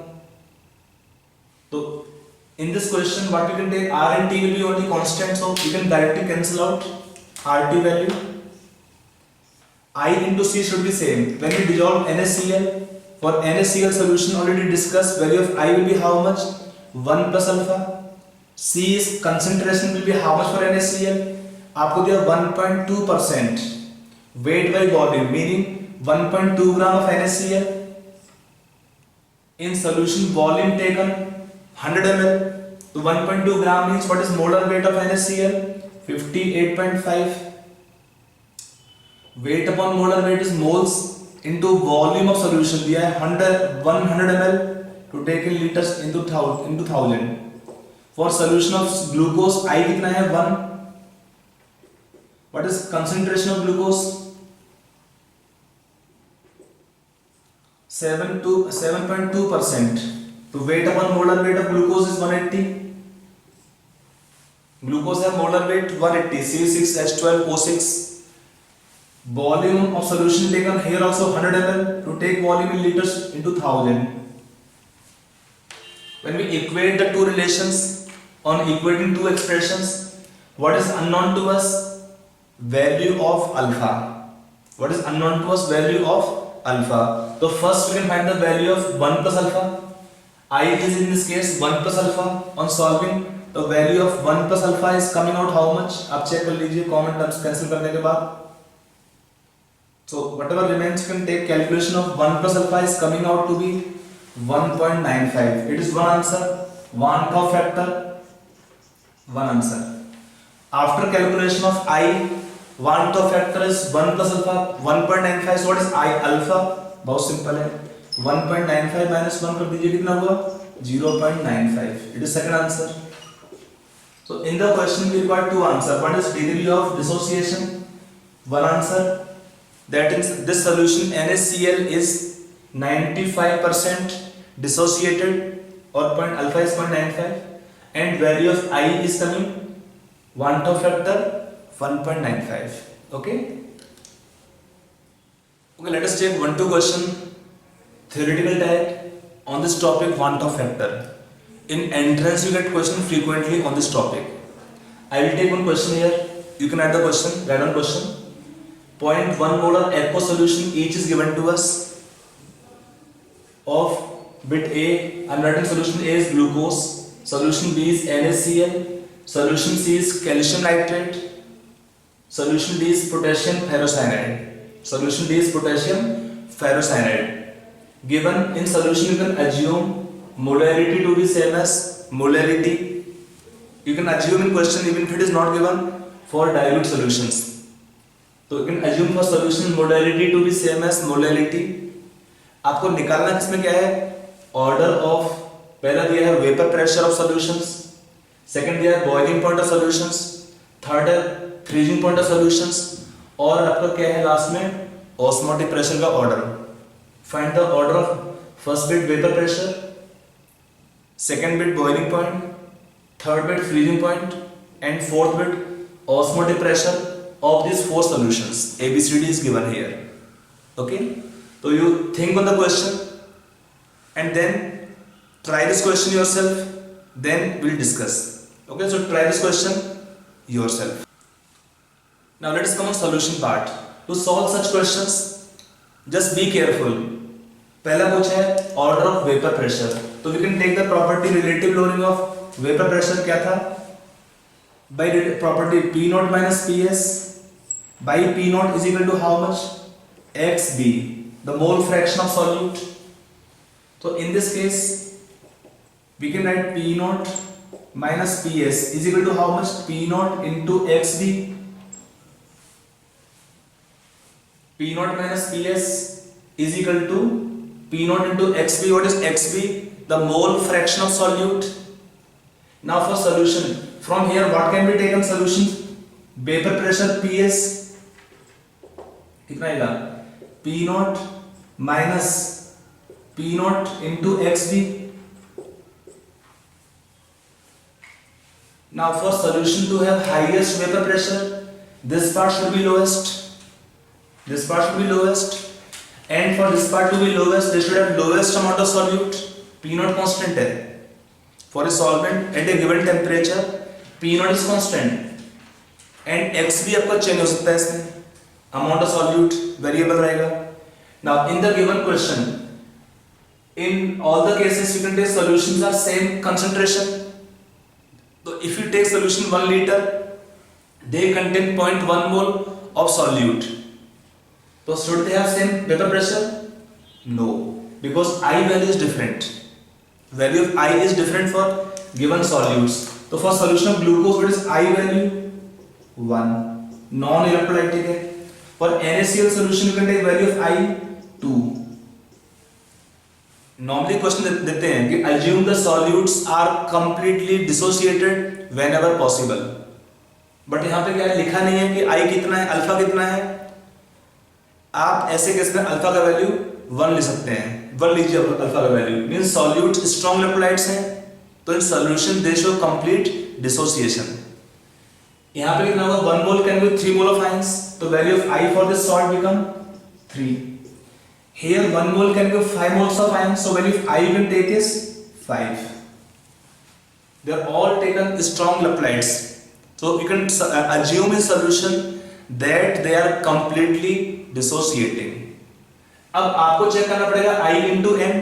So in this question what we can take, R and T will be only constant, so we can directly cancel out RT value. I into C should be same. When we dissolve NaCl, for NaCl solution already discussed, value of I will be how much? 1 plus alpha. C's concentration will be how much for NaCl? आपको दिया 1.2% weight by volume, meaning 1.2 gram of NaCl in solution volume taken 100 ml. So 1.2 gram means what is molar weight of NaCl? 58.5. Weight upon molar weight is moles into volume of solution. दिया है 100 ml to take in liters into 1000. For solution of glucose I कितना है 1. What is concentration of glucose? 7.2%. So weight upon molar weight of glucose is 180. Glucose have molar weight 180. C6H12O6. Volume of solution taken here also 100 ml to take volume in liters into 1000. When we equate the two relations on equating two expressions, what is unknown to us? Value of alpha. What is unknown to us? Value of alpha. So first we can find the value of 1 plus alpha. I is in this case 1 plus alpha. On solving, the value of 1 plus alpha is coming out how much? आप check कर लीजिए common terms cancel करने के बाद. So whatever remains, you can take calculation of 1 plus alpha is coming out to be 1.95. It is one answer. Van 't Hoff factor, one answer. After calculation of I, Van 't Hoff factor is 1 plus alpha 1.95. So what is I alpha? बहुत simple है. 1.95 minus 1 कर दीजिए कितना हुआ? 0.95. It is second answer. So in the question we got two answers. One is degree of dissociation. One answer. That is this solution NaCl is 95% dissociated or alpha is 0.95 and value of I is coming Van 't Hoff factor 1.95. Okay, let us take 1-2 question theoretical type on this topic Van 't Hoff factor. In entrance you get question frequently on this topic. I will take one question here. you can write the question, write down question. 0.1 molar aqueous solution each is given to us of bit A. I'm writing solution A is glucose, solution B is NaCl, solution C is calcium nitrate, solution D is potassium ferrocyanide. Solution D is potassium ferrocyanide. Given in solution, you can assume molarity to be same as molarity. You can assume in question even if it is not given for dilute solutions. So you can assume for solution molarity to be same as molarity. आपको निकालना किसमें क्या है? Order of, पहला दिया है vapor pressure of solutions, second दिया है boiling point of solutions, third है freezing point of solutions, और आपका क्या है लास्ट में osmotic pressure का order. Find the order of first bit vapor pressure, second bit boiling point, third bit freezing point, and fourth bit osmotic pressure of these four solutions. ABCD is given here. Okay, so you think on the question and then try this question yourself. Then we'll discuss. Okay, so try this question yourself. Now let us come on solution part. To solve such questions, just be careful. पहला पूछा है order of vapor pressure. तो we can take the property relative lowering of vapor pressure क्या था? By property P naught minus Ps by P naught is equal to how much? XB, the mole fraction of solute. So in this case, we can write P naught minus Ps is equal to how much? P naught into XB. P naught minus Ps is equal to P naught into XB. What is XB? The mole fraction of solute. Now for solution, from here what can be taken solution? Vapor pressure Ps कितना आएगा? P naught minus P naught into XB. Now for solution to have highest vapor pressure, this part should be lowest. This part should be lowest, and for this part to be lowest, they should have lowest amount of solute. P naught constant है. For a solvent at a given temperature, P naught is constant, and X भी आपका change हो सकता है इसमें. Amount of solute variable रहेगा. Now in the given question, in all the cases you can take solutions are same concentration. So if you take solution 1 liter, they contain 0.1 mole of solute. So should they have same vapor pressure? No, because I value is different. Value of I is different for given solutes. So for solution of glucose, what is I value? 1. Non-electrolytic है. For NaCl solution, you can take value of I 2. Normally question देते हैं कि assume the solutes are completely dissociated whenever possible. But यहाँ पे क्या लिखा नहीं है कि I कितना है, अल्फा कितना है. आप ऐसे केस में अल्फा का वैल्यू 1 ले सकते हैं. 1 लीजिए अल्फा का value. Means solute strong electrolytes हैं, तो in solution they show complete dissociation. यहाँ पे कितना होगा? 1 mole can be 3 mole of ions, तो value of I for this salt become 3. Here 1 mole can give 5 moles of iron, so value of I will take is 5. They are all taken strong electrolytes, so we can assume in solution that they are completely dissociating. अब आपको check करना पड़ेगा I into N,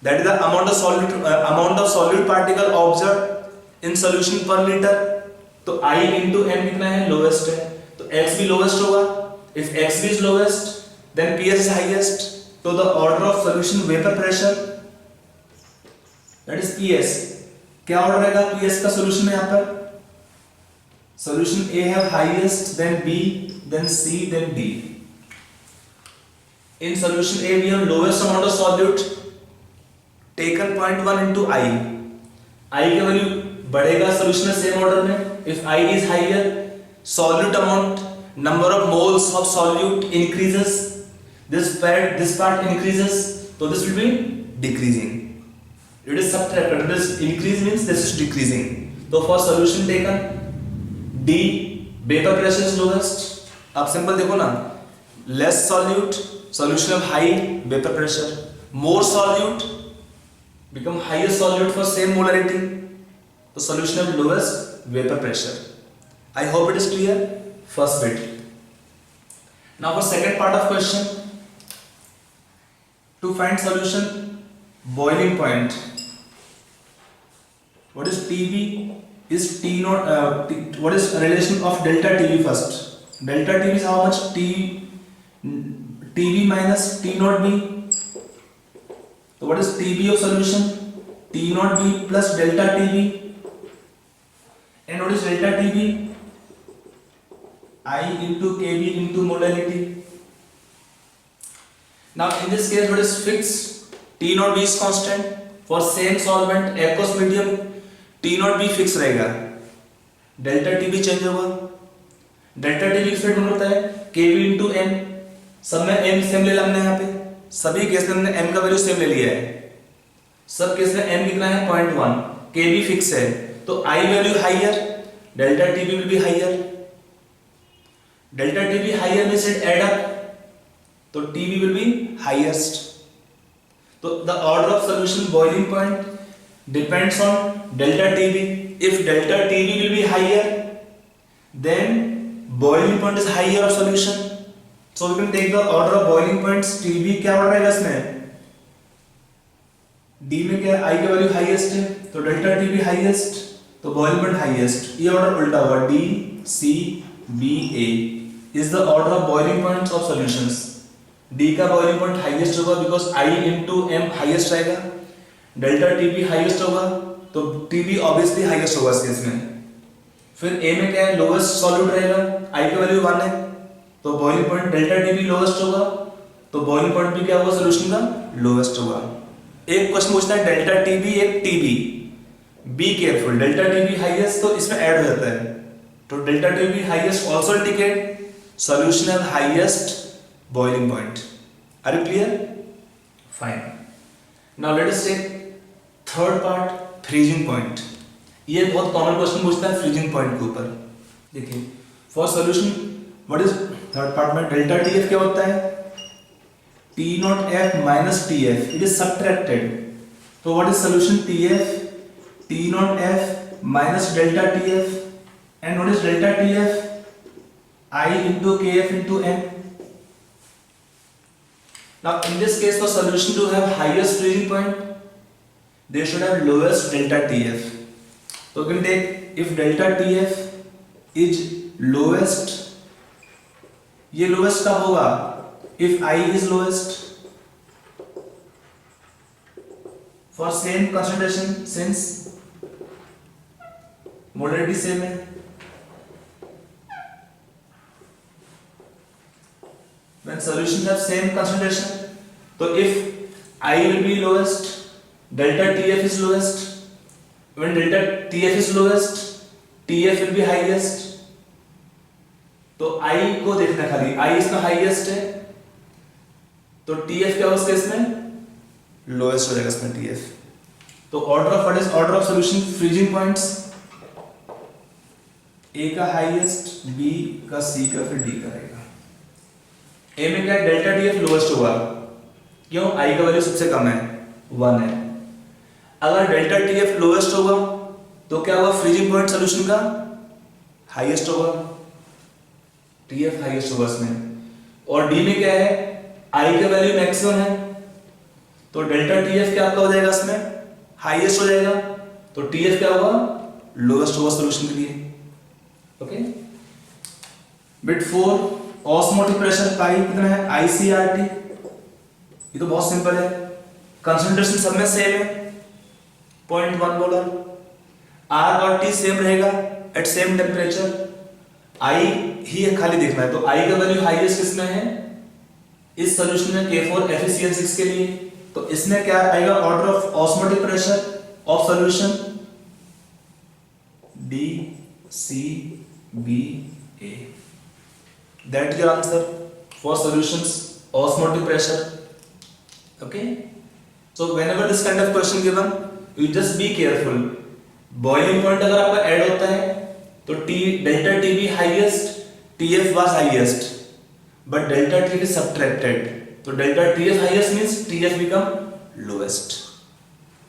that is the amount of solute particle observed in solution per liter. तो I into N कितना है? Lowest है, तो X भी lowest होगा. If X is lowest, then Ps is highest. So the order of solution vapor pressure, that is Ps. क्या order रहेगा Ps का solution में? यहाँ पर solution A have highest, then B, then C, then D. In solution A we have lowest amount of solute taken 0.1 into I. I की value बढ़ेगा solution में same order में. If I is higher, solute amount, number of moles of solute increases. This part increases, so this will be decreasing. It is subtracted. This increase means this is decreasing. So for solution taken D, vapor pressure is lowest. आप simple देखो ना, less solute, solution of high vapor pressure. More solute, become higher solute for same molarity. तो solution of lowest vapor pressure. I hope it is clear. First bit. Now for second part of question, to find solution boiling point. What is TB? Is T naught? What is relation of delta TB first? Delta TB is how much? TB minus T naught B. So what is TB of solution? T naught B plus delta TB. And what is delta TB? I into Kb into molality. Now in this case, what is fixed? T naught B is constant. For same solvent, aqueous medium, T naught B fix रहेगा. Delta TB change होगा. Delta TB फिर होता है Kb into n. सब में m same ले लिया हमने यहाँ पे. सभी केस में हमने m का वैल्यू सेम ले लिया है. सब केस में m कितना है 0.1. Kb फिक्स है तो I value higher, delta TB will be higher. Delta TB higher means it add up, so TB will be highest. So the order of solution boiling point depends on delta TB. If delta TB will be higher, then boiling point is higher of solution. So we can take the order of boiling points. TB क्या order है इसमें? D में क्या I का value highest है, तो delta TB highest, तो boiling point highest. ये order उल्टा हुआ. D C B A is the order of boiling points of solutions. D का boiling point highest होगा because I into M highest रहेगा. Delta TB highest होगा तो TB obviously highest होगा इस केस में. फिर A में क्या है lowest solute रहेगा. I का value 1 है तो boiling point delta TB lowest होगा तो boiling point भी क्या होगा solution का lowest होगा. एक क्वेश्चन पूछता है delta TB एक TB. Be careful, delta TB highest तो इसमें ऐड हो जाता है तो delta TB highest also indicate solution have highest boiling point. Are you clear? Fine. Now let us take third part, freezing point. ये बहुत common question पूछता है freezing point के ऊपर. देखिए for solution what is third part में delta TF क्या होता है? T naught F minus TF. It is subtracted. So what is solution TF? T naught F minus delta TF. And what is delta TF? I into Kf into n. Now in this case for solution to have highest freezing point, they should have lowest delta TF. So we can take if delta TF is lowest, ये lowest कब होगा? If I is lowest for same concentration since molarity same है. When solutions have same concentration, so if I will be lowest, delta TF is lowest. When delta TF is lowest, TF will be highest. तो I को देखना खाली, I इसमें highest है, तो TF क्या होगा इसमें? Lowest हो जाएगा इसमें TF. तो order of what is order of solution freezing points? A का highest, B का, C का, फिर D का रहेगा. A में क्या है डेल्टा TF लोवेस्ट होगा क्यों I का वैल्यू सबसे कम है 1 है. अगर डेल्टा TF लोवेस्ट होगा तो क्या होगा फ्रीजिंग पॉइंट सॉल्यूशन का हाईएस्ट होगा. TF हाईएस्ट होगा इसमें. और D में क्या है I का वैल्यू मैक्सिमम है तो डेल्टा TF क्या आपका हो जाएगा इसमें हाईएस्ट हो जाएगा तो TF क्या होगा लोवेस्ट होगा सॉल्यूशन के लिए. Okay. Bit 4 osmotic pressure pi कितना है ICRT. ये तो बहुत सिंपल है. कंसंट्रेशन सब में सेम है 0.1 मोलर. R और T सेम रहेगा एट सेम टेम्परेचर. I ही खाली देखना है तो I का वैल्यू हाईएस्ट किसमें है इस सॉल्यूशन में K4 FeCl6 के लिए. तो इसमें क्या आएगा order of osmotic pressure of solution D C B A. That is your answer for solutions osmotic pressure. Okay. So whenever this kind of question given, you just be careful. Boiling point अगर आपका add होता है तो T delta TB highest, TF was highest, but delta TF is subtracted. तो delta TF highest means TF become lowest.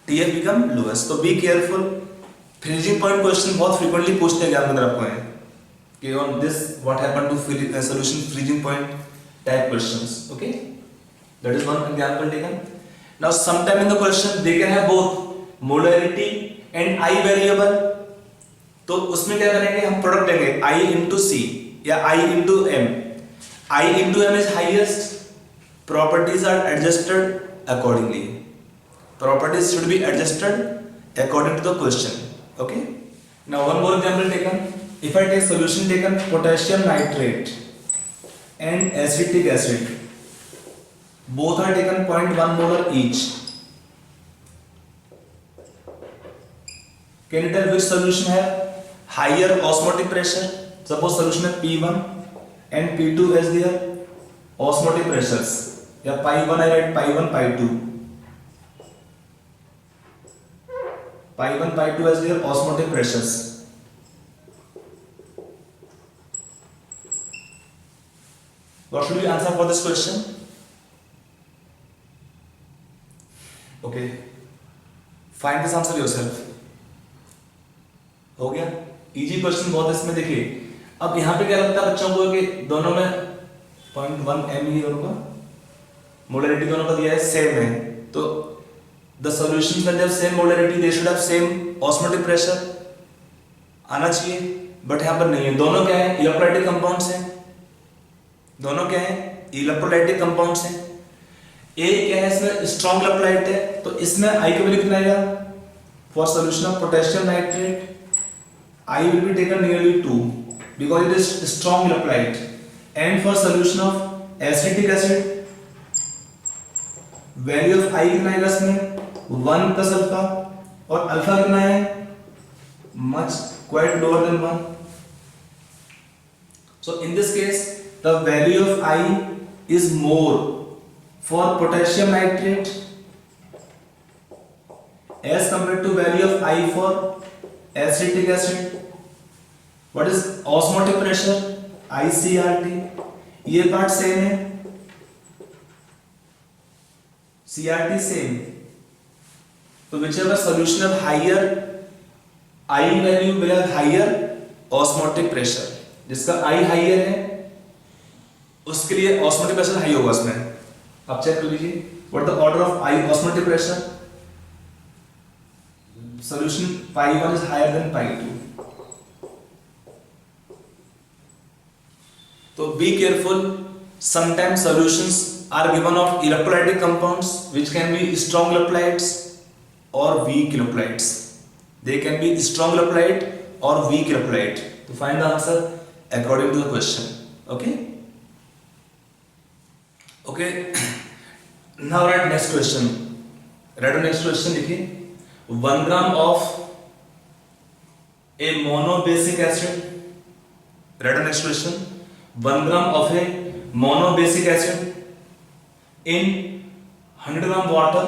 TF become lowest. तो be careful. Freezing point question बहुत frequently पूछते हैं एग्जाम में आपको है. Okay, on this what happened to solution freezing point type questions. Okay, that is one example taken. Now sometime in the question they can have both molarity and I variable. तो उसमें क्या करेंगे, हम product लेंगे I into C या I into M. I into M is highest. Properties are adjusted accordingly. Properties should be adjusted according to the question. Okay. Now one more example taken. If I take solution taken potassium nitrate and acetic acid, both are taken 0.1 molar each. Can you tell which solution have higher osmotic pressure? Suppose solution है P1 and P2 as their osmotic pressures. या pi 1 I write pi 1 pi 2. Pi 1 pi 2 as their osmotic pressures. What should we answer for this question? Okay, find this answer yourself. हो गया, easy question बहुत इसमें देखिए. अब यहाँ पे क्या लगता है बच्चों को कि दोनों में 0.1 m ही दोनों का मोलरिटी दोनों का दिया है सेम है, तो the solutions when they have same molarity they should have same osmotic pressure आना चाहिए, बट यहाँ पर नहीं है. दोनों क्या है, इलेक्ट्रोलाइटिक कंपाउंड्स हैं. दोनों क्या है, इलेक्ट्रोलाइटिक कंपाउंड्स हैं. ए क्या है, इसमें स्ट्रॉन्ग इलेक्ट्रोलाइट है, तो इसमें आई को भी लिखना है. For solution of potassium nitrate I will be taken nearly 2 because it is strong electrolyte, and for solution of acetic acid value of I कितना है इसमें 1 plus alpha, और alpha कितना है much quite lower than 1. So in this case the value of I is more for potassium nitrate as compared to value of I for acetic acid. What is osmotic pressure? ICRT. ये part same है, CRT same. तो whichever solution of higher I value will have higher osmotic pressure. जिसका I higher है उसके लिए osmotic pressure high होगा उसमें. आप चेक कर लीजिए. What the order of I osmotic pressure? Solution pi 1 is higher than pi 2. So be careful. Sometimes solutions are given of electrolytic compounds which can be strong electrolytes or weak electrolytes. They can be strong electrolyte or weak electrolyte. To find the answer according to the question. Okay. Okay. Now write next question. Write the next question. देखिए. 1 gram of a monobasic acid. Write the next question. 1 gram of a monobasic acid in 100 gram water.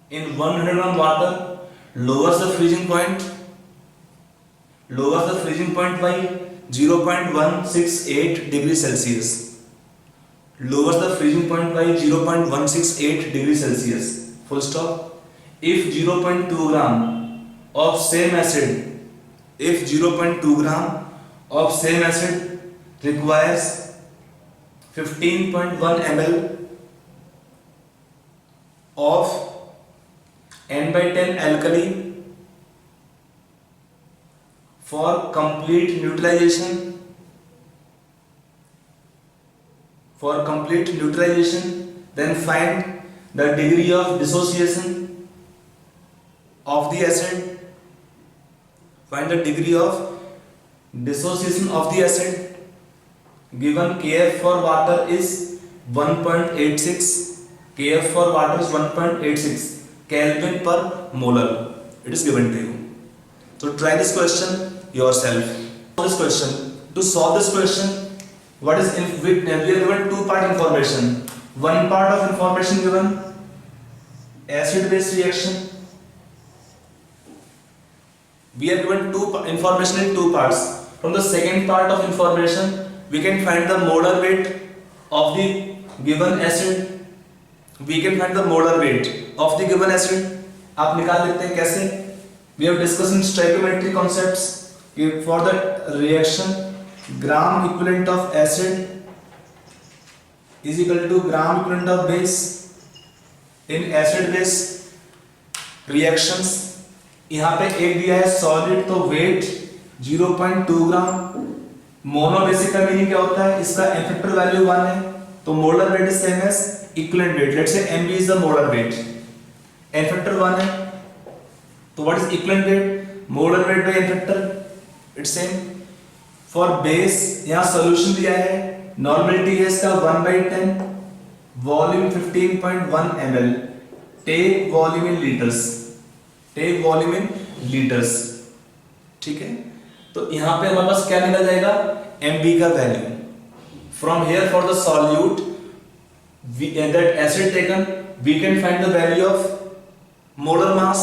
In 100 gram water lowers the freezing point. Lowers the freezing point by 0.168 degrees Celsius. Lowers the freezing point by 0.168 degrees Celsius. Full stop. If 0.2 gram of same acid, if 0.2 gram of same acid requires 15.1 ml of n by 10 alkali for complete neutralization, then find the degree of dissociation of the acid. Find the degree of dissociation of the acid. Given Kf for water is 1.86. Kf for water is 1.86 Kelvin per molar. It is given to you. So try this question yourself. This question. To solve this question, what is we are given 2-part information. One part of information given acid-base reaction. We are given information in 2 parts. From the second part of information, we can find the molar weight of the given acid. We can find the molar weight of the given acid. आप निकाल लेते हैं कैसे? We have discussed in stoichiometry concepts for the reaction gram equivalent of acid is equal to gram equivalent of base in acid base reactions. यहां पे एक दिया है सॉलिड, तो वेट 0.2 ग्राम। मोनो बेसिक का मीनिंग क्या होता है, इसका एन फैक्टर वैल्यू 1 है, तो molar weight is same as equivalent weight. Let's say mv is the molar weight, n factor 1 है, तो what is equivalent weight, molar weight by n factor, it's same. For base यहां solution दिया है, normality है इसका 1/10, volume 15.1 ml, take volume in litres, take volume in litres, ठीक है। तो यहां पे हमारे पास क्या निकल जाएगा, mv का value. From here for the solute that acid taken we can find the value of molar mass.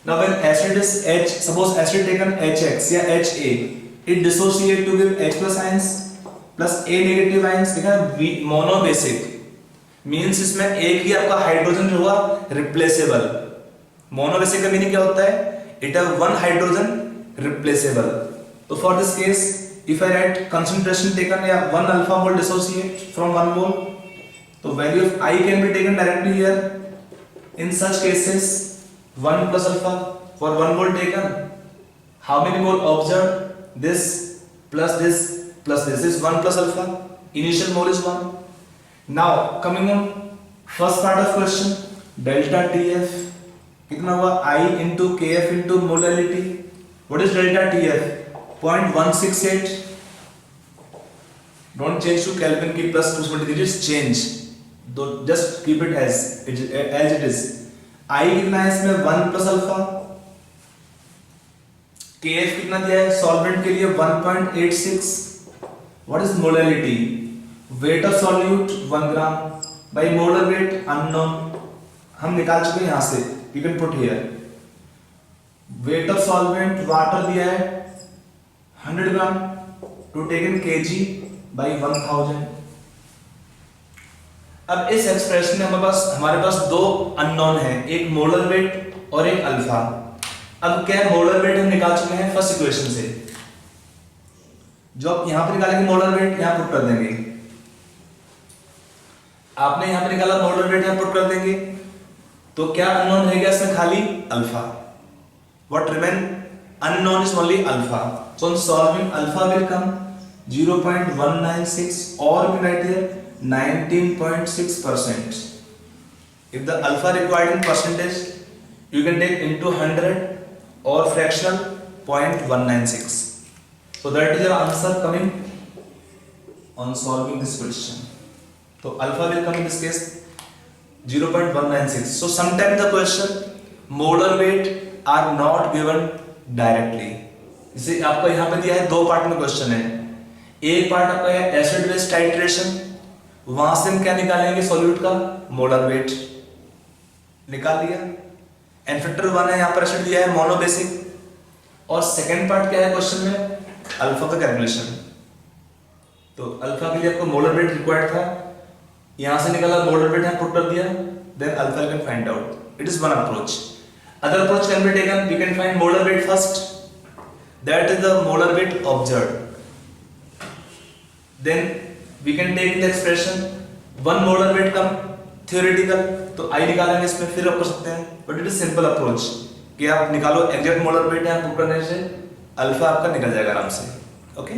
Now when acid is H, suppose acid taken HX या HA, it dissociate to give H plus ions plus A negative ions। देखा monobasic means इसमें एक ही आपका hydrogen जो हुआ replaceable. Monobasic का meaning क्या होता है, it have one hydrogen replaceable. तो for this case if I write concentration taken या 1 alpha mole dissociate from 1 mole, तो value of I can be taken directly here. In such cases 1 plus alpha for 1 mole taken, how many mole observed, this plus this plus this is 1 plus alpha, initial mole is 1. Now coming on first part of question, delta TF कितना हुआ, I into KF into molality। what is delta TF, 0.168, don't change to Kelvin की plus 270 digits change, तो just keep it as it is. I कितना है इसमें 1 plus alpha, KF कितना दिया है सॉल्वेंट के लिए 1.86। What is molality, weight of solute 1 gram by molar weight unknown, हम निकाल चुके हैं यहां से, you can put here. Weight of solvent water दिया है 100 ग्राम टू टेकन केजी बाय 1000। अब इस एक्सप्रेशन में हमारे पास दो अननोन है, एक मोलर वेट और एक अल्फा। अब क्या मोलर वेट हम निकाल चुके हैं फर्स्ट इक्वेशन से, जो आप यहां पर निकालेंगे मोलर वेट यहां पुट कर देंगे, आपने यहां पर निकाला मोलर वेट यहां पुट कर देंगे, तो क्या अननोन रहेगा इसमें, खाली alpha. What remain, unknown is only alpha, so on solving alpha will come 0.196 और we write here 19.6%. If the alpha required in percentage, you can take into 100 or fractional 0.196. So that is your answer coming on solving this question. So alpha will come in this case 0.196. So sometimes the question molar weight are not given directly. इसे आपको यहाँ पे दिया है, दो part में question है। एक पार्ट आपका है एसिड बेस टाइट्रेशन, वहां से हम क्या निकालेंगे सॉल्यूट का, मोलर वेट निकाल लिया। एन फैक्टर 1 है, यहां पर एसिड दिया है मोनो बेसिक, और सेकंड पार्ट क्या है क्वेश्चन में, अल्फा का कैलकुलेशन। तो अल्फा के लिए आपको मोलर वेट रिक्वायर्ड था, यहां से निकाला मोलर वेट यहां पुट कर दिया, then alpha you can find out. It is one approach. Other approach can be taken, we can find molar weight first, that is the molar weight observed, then we can take the expression 1 molar weight कम theoretical, तो I निकालेंगे इसमें, फिर आप कर सकते हैं, but it is simple approach कि आप निकालो एग्जैक्ट मोलर वेट यहाँ पुट करने से अल्फा आपका निकल जाएगा आराम से। ओके